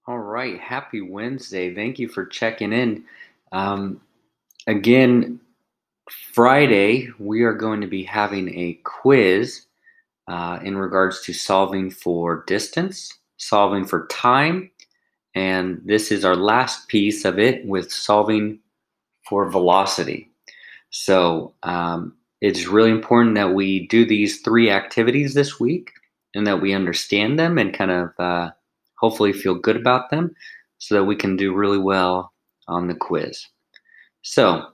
All right, happy Wednesday. Thank you for checking in. Um, Again, Friday, we are going to be having a quiz in regards to solving for distance, solving for time, and this is our last piece of it with solving for velocity. So it's really important that we do these three activities this week and that we understand them and kind of hopefully feel good about them so that we can do really well on the quiz. So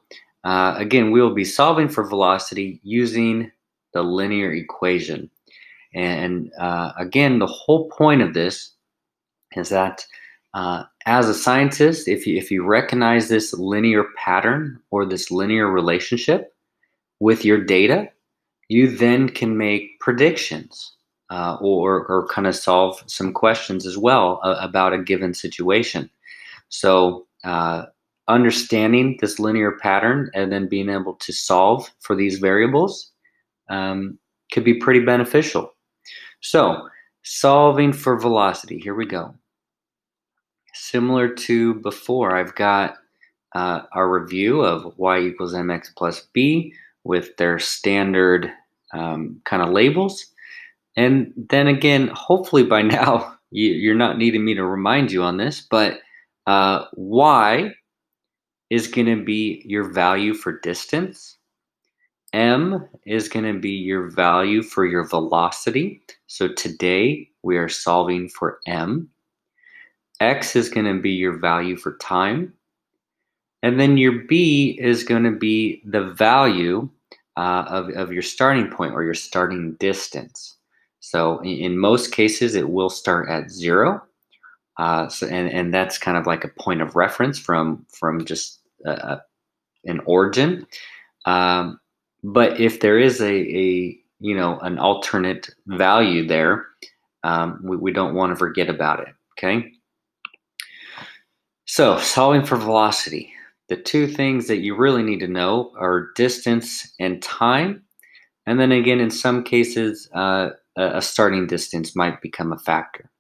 again, we will be solving for velocity using the linear equation. And again, the whole point of this is that as a scientist, if you recognize this linear pattern or this linear relationship, with your data, you then can make predictions or kind of solve some questions as well about a given situation. So understanding this linear pattern and then being able to solve for these variables um, could be pretty beneficial. So, solving for velocity, here we go. Similar to before, I've got our review of y equals mx plus b with their standard kind of labels. And then again, hopefully by now, you're not needing me to remind you on this, but y is going to be your value for distance. M is going to be your value for your velocity. So today we are solving for M. X is going to be your value for time. And then your B is going to be the value of your starting point or your starting distance. So in most cases, it will start at 0. And that's kind of like a point of reference from just an origin. Um, but if there is a an alternate value there, we don't want to forget about it. Okay. So, solving for velocity. The two things that you really need to know are distance and time. And then again, in some cases, a starting distance might become a factor.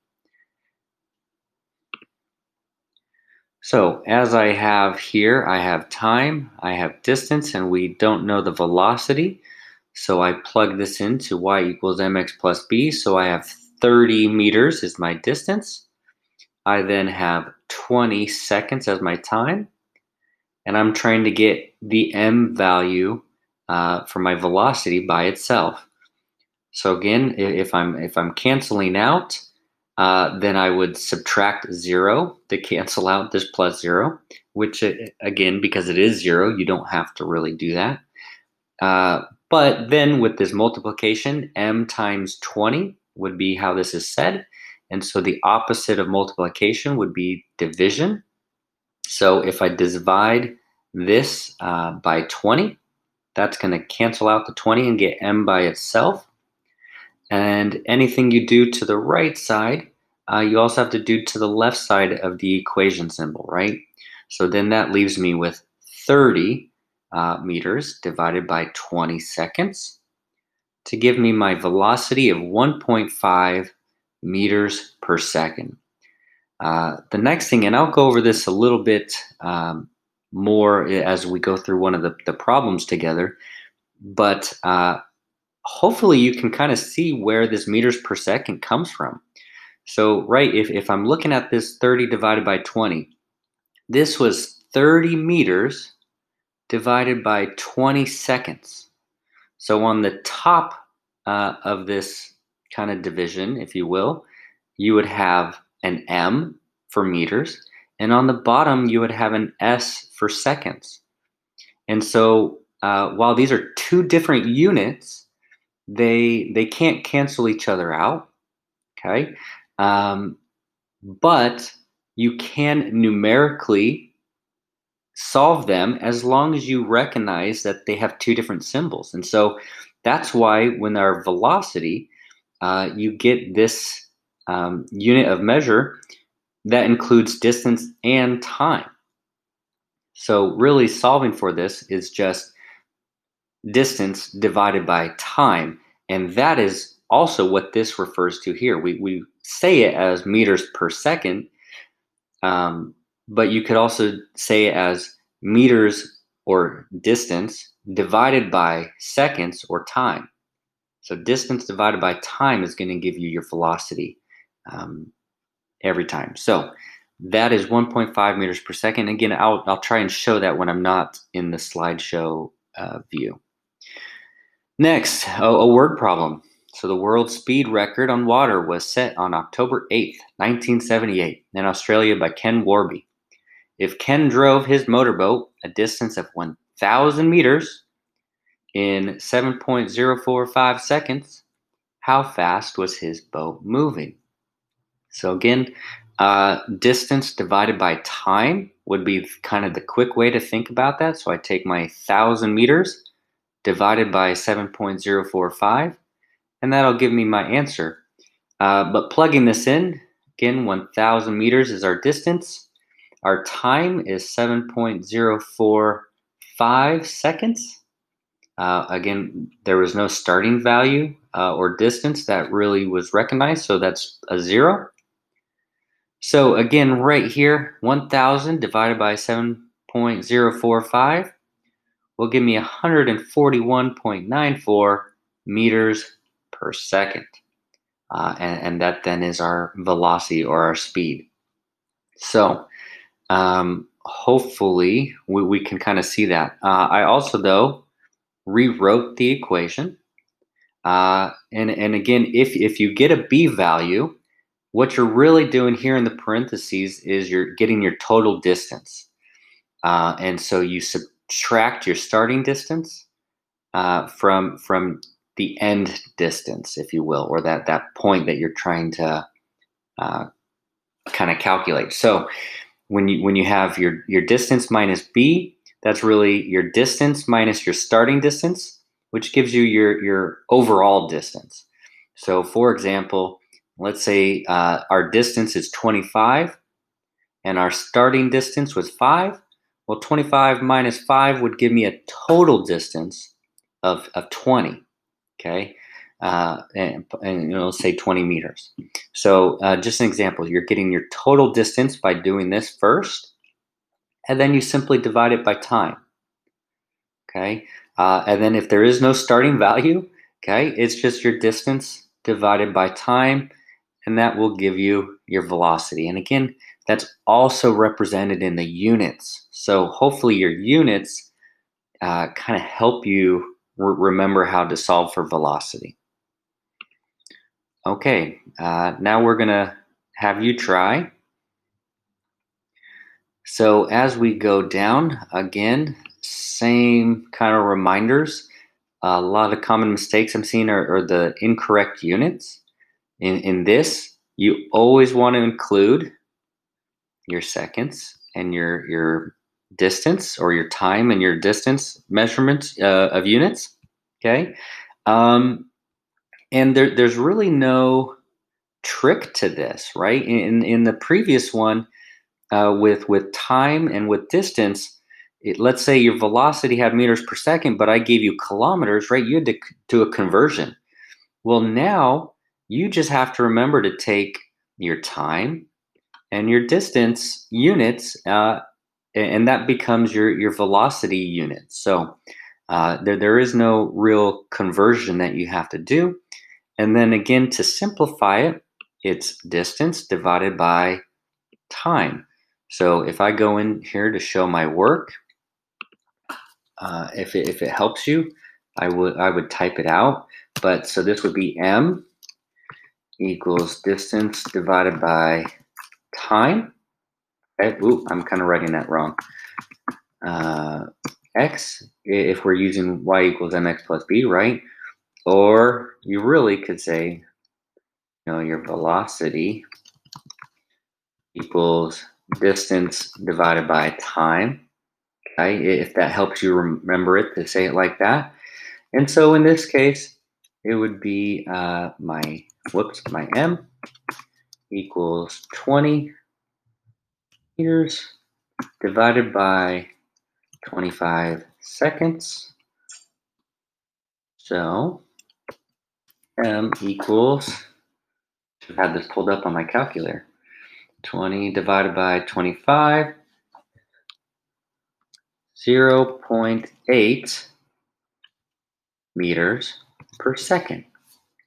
So, as I have here, I have time, I have distance, and we don't know the velocity. So, I plug this into y equals mx plus b. So, I have 30 meters is my distance. I then have 20 seconds as my time. And I'm trying to get the m value for my velocity by itself. So again, if I'm canceling out, then I would subtract 0 to cancel out this plus 0, which again, because it is 0, you don't have to really do that. But then with this multiplication, m times 20 would be how this is said. And so the opposite of multiplication would be division. So if I divide this by 20, that's going to cancel out the 20 and get m by itself. And anything you do to the right side, you also have to do to the left side of the equation symbol, right? So then that leaves me with 30 meters divided by 20 seconds to give me my velocity of 1.5 meters per second. The next thing, and I'll go over this a little bit more as we go through one of the problems together, but hopefully you can kind of see where this meters per second comes from. So, right, if I'm looking at this 30 divided by 20, this was 30 meters divided by 20 seconds. So on the top of this kind of division, if you will, you would have an M for meters, and on the bottom you would have an S for seconds. And so while these are two different units, they can't cancel each other out. Okay, um, but you can numerically solve them as long as you recognize that they have two different symbols. And so that's why when our velocity, you get this unit of measure that includes distance and time. So really solving for this is just distance divided by time. And that is also what this refers to here. We say it as meters per second, But you could also say it as meters or distance divided by seconds or time. So distance divided by time is going to give you your velocity um, every time. So that is 1.5 meters per second. Again, I'll try and show that when I'm not in the slideshow view. Next, a word problem. So the world speed record on water was set on October 8th, 1978 in Australia by Ken Warby. If Ken drove his motorboat a distance of 1,000 meters in 7.045 seconds, how fast was his boat moving? So again, distance divided by time would be kind of the quick way to think about that. So I take my 1,000 meters divided by 7.045, and that'll give me my answer. But plugging this in, again, 1,000 meters is our distance. Our time is 7.045 seconds. Again, there was no starting value or distance that really was recognized, so that's a 0. So again, right here, 1,000 divided by 7.045 will give me 141.94 meters per second. And that then is our velocity or our speed. So hopefully we can kind of see that. I also, though, rewrote the equation. And again, if you get a b value, what you're really doing here in the parentheses is you're getting your total distance. And so you subtract your starting distance from the end distance, if you will, or that point that you're trying to kind of calculate. So when you have your distance minus b, that's really your distance minus your starting distance, which gives you your overall distance. So for example, let's say our distance is 25 and our starting distance was 5. Well, 25 minus 5 would give me a total distance of 20. Okay. And let's say 20 meters. So just an example, you're getting your total distance by doing this first, and then you simply divide it by time. Okay. And then if there is no starting value, okay, it's just your distance divided by time, and that will give you your velocity. And again, that's also represented in the units. So hopefully your units kind of help you remember how to solve for velocity. Okay, now we're gonna have you try. So as we go down, again, same kind of reminders. A lot of common mistakes I'm seeing are the incorrect units. In this, you always want to include your seconds and your distance, or your time and your distance measurements of units. Okay, and there's really no trick to this, right? In the previous one, with time and with distance, let's say your velocity had meters per second, but I gave you kilometers, right? You had to do a conversion. Well, now you just have to remember to take your time and your distance units, and that becomes your velocity units. So there is no real conversion that you have to do. And then again, to simplify it, it's distance divided by time. So if I go in here to show my work, if it helps you, I would type it out. But so this would be m equals distance divided by time. Okay, ooh, I'm kind of writing that wrong. X, if we're using y equals mx plus b, right? Or you really could say, your velocity equals distance divided by time. Okay, if that helps you remember it, to say it like that. And so in this case, it would be my m equals 20 meters divided by 25 seconds. So m equals, I have this pulled up on my calculator, 20 divided by 25, 0.8 meters per second.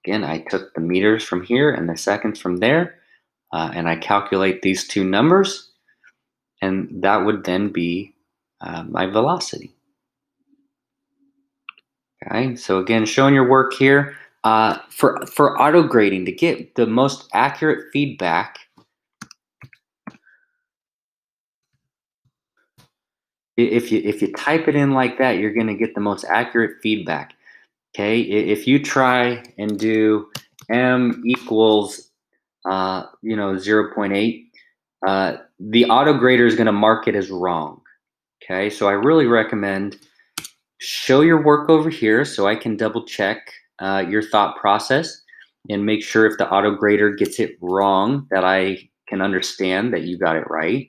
Again, I took the meters from here and the seconds from there, and I calculate these two numbers, and that would then be my velocity. Okay, so again, showing your work here. For auto grading, to get the most accurate feedback, if you type it in like that, you're going to get the most accurate feedback. Okay, if you try and do m equals 0.8, the auto grader is going to mark it as wrong. Okay, so I really recommend show your work over here so I can double check your thought process and make sure if the auto grader gets it wrong that I can understand that you got it right.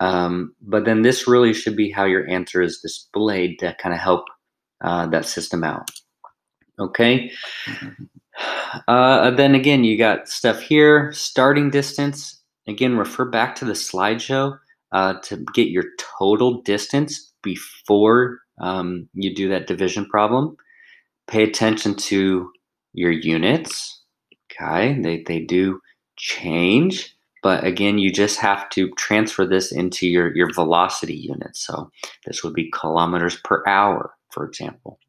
But then this really should be how your answer is displayed to kind of help that system out. Okay. Then again, you got stuff here, starting distance. Again, refer back to the slideshow to get your total distance before you do that division problem. Pay attention to your units. Okay, they do change, but again, you just have to transfer this into your velocity units. So this would be kilometers per hour, for example.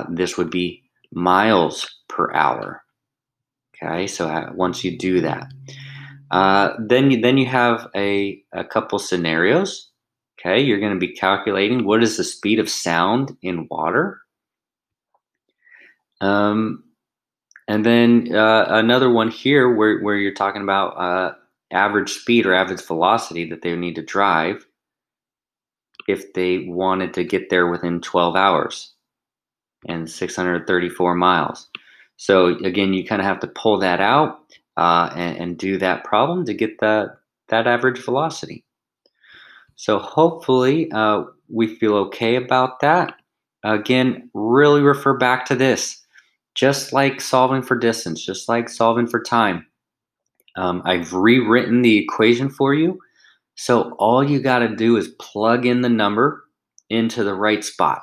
This would be miles per hour. Okay, so once you do that, then you have a couple scenarios. Okay, you're going to be calculating what is the speed of sound in water. And then another one here where you're talking about average speed or average velocity that they would need to drive if they wanted to get there within 12 hours and 634 miles. So again, you kind of have to pull that out and do that problem to get that average velocity. So hopefully we feel okay about that. Again, really refer back to this. Just like solving for distance, just like solving for time. I've rewritten the equation for you. So all you got to do is plug in the number into the right spot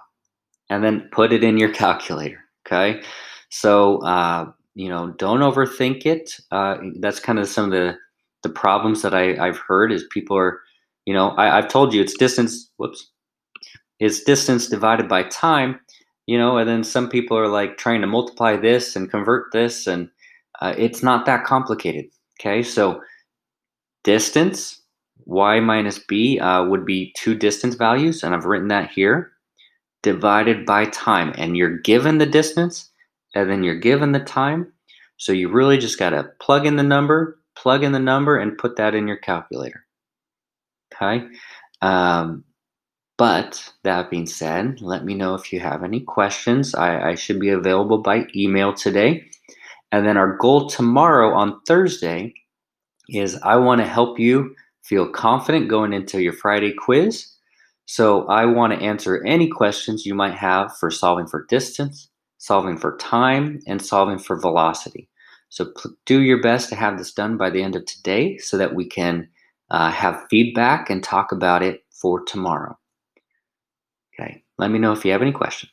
and then put it in your calculator. Okay. So, don't overthink it. That's kind of some of the problems that I've heard is people are, I've told you it's distance. Whoops. It's distance divided by time, and then some people are like trying to multiply this and convert this, and it's not that complicated. Okay, so distance, y minus b, would be two distance values, and I've written that here, divided by time. And you're given the distance, and then you're given the time. So you really just got to plug in the number, and put that in your calculator. Okay. But that being said, let me know if you have any questions. I should be available by email today. And then our goal tomorrow on Thursday is I want to help you feel confident going into your Friday quiz. So I want to answer any questions you might have for solving for distance, solving for time, and solving for velocity. So do your best to have this done by the end of today so that we can have feedback and talk about it for tomorrow. Okay, let me know if you have any questions.